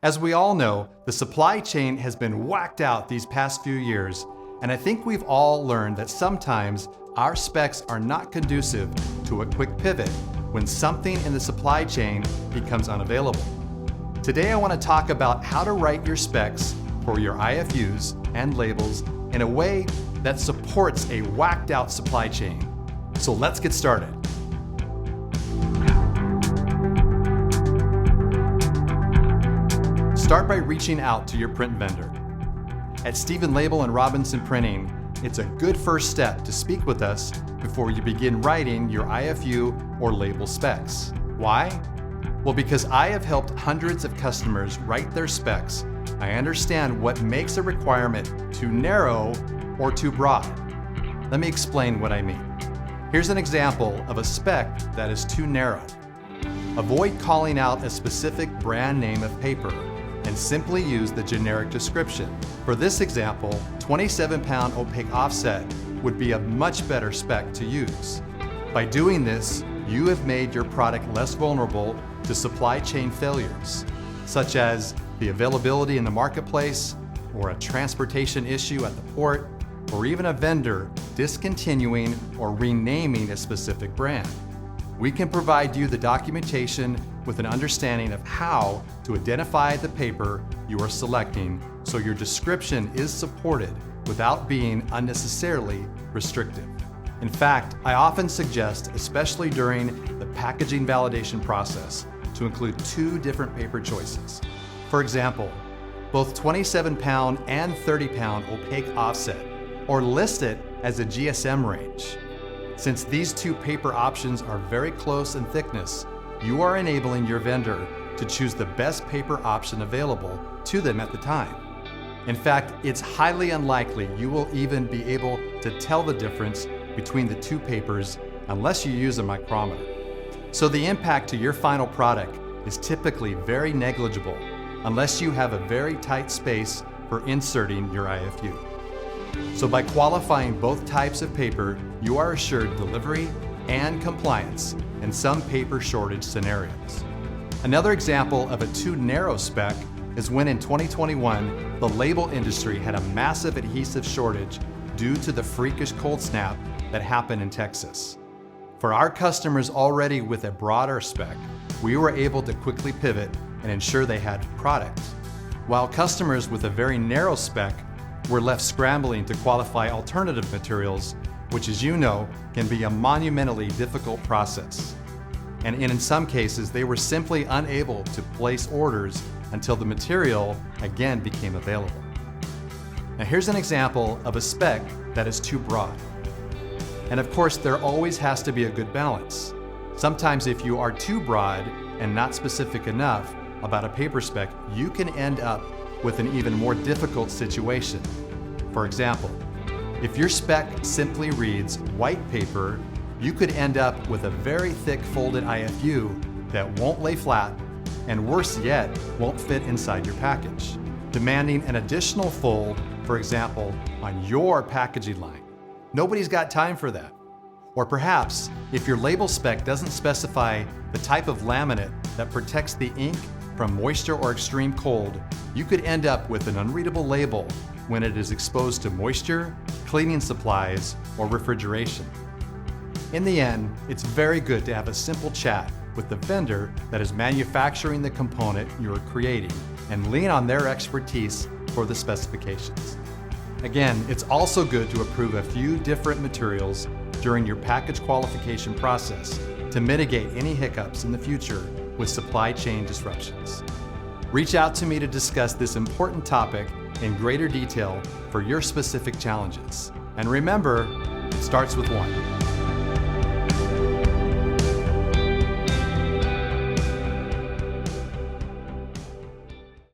As we all know, the supply chain has been whacked out these past few years, and I think we've all learned that sometimes our specs are not conducive to a quick pivot when something in the supply chain becomes unavailable. Today I want to talk about how to write your specs for your IFUs and labels in a way that supports a whacked out supply chain. So let's get started. Start by reaching out to your print vendor. At Stephen Label and Robinson Printing, it's a good first step to speak with us before you begin writing your IFU or label specs. Why? Well, because I have helped hundreds of customers write their specs, I understand what makes a requirement too narrow or too broad. Let me explain what I mean. Here's an example of a spec that is too narrow. Avoid calling out a specific brand name of paper and simply use the generic description. For this example, 27-pound opaque offset would be a much better spec to use. By doing this, you have made your product less vulnerable to supply chain failures, such as the availability in the marketplace, or a transportation issue at the port, or even a vendor discontinuing or renaming a specific brand. We can provide you the documentation with an understanding of how to identify the paper you are selecting so your description is supported without being unnecessarily restrictive. In fact, I often suggest, especially during the packaging validation process, to include two different paper choices. For example, both 27-pound and 30-pound opaque offset, or list it as a GSM range. Since these two paper options are very close in thickness, you are enabling your vendor to choose the best paper option available to them at the time. In fact, it's highly unlikely you will even be able to tell the difference between the two papers unless you use a micrometer. So the impact to your final product is typically very negligible unless you have a very tight space for inserting your IFU. So by qualifying both types of paper, you are assured delivery and compliance in some paper shortage scenarios. Another example of a too narrow spec is when in 2021, the label industry had a massive adhesive shortage due to the freakish cold snap that happened in Texas. For our customers already with a broader spec, we were able to quickly pivot and ensure they had product, while customers with a very narrow spec were left scrambling to qualify alternative materials, which, as you know, can be a monumentally difficult process. And in some cases, they were simply unable to place orders until the material again became available. Now here's an example of a spec that is too broad. And of course, there always has to be a good balance. Sometimes if you are too broad and not specific enough about a paper spec, you can end up with an even more difficult situation. For example, if your spec simply reads white paper, you could end up with a very thick folded IFU that won't lay flat, and worse yet, won't fit inside your package, demanding an additional fold, for example, on your packaging line. Nobody's got time for that. Or perhaps, if your label spec doesn't specify the type of laminate that protects the ink from moisture or extreme cold, you could end up with an unreadable label when it is exposed to moisture, cleaning supplies, or refrigeration. In the end, it's very good to have a simple chat with the vendor that is manufacturing the component you're creating and lean on their expertise for the specifications. Again, it's also good to approve a few different materials during your package qualification process to mitigate any hiccups in the future with supply chain disruptions. Reach out to me to discuss this important topic in greater detail for your specific challenges. And remember, it starts with one.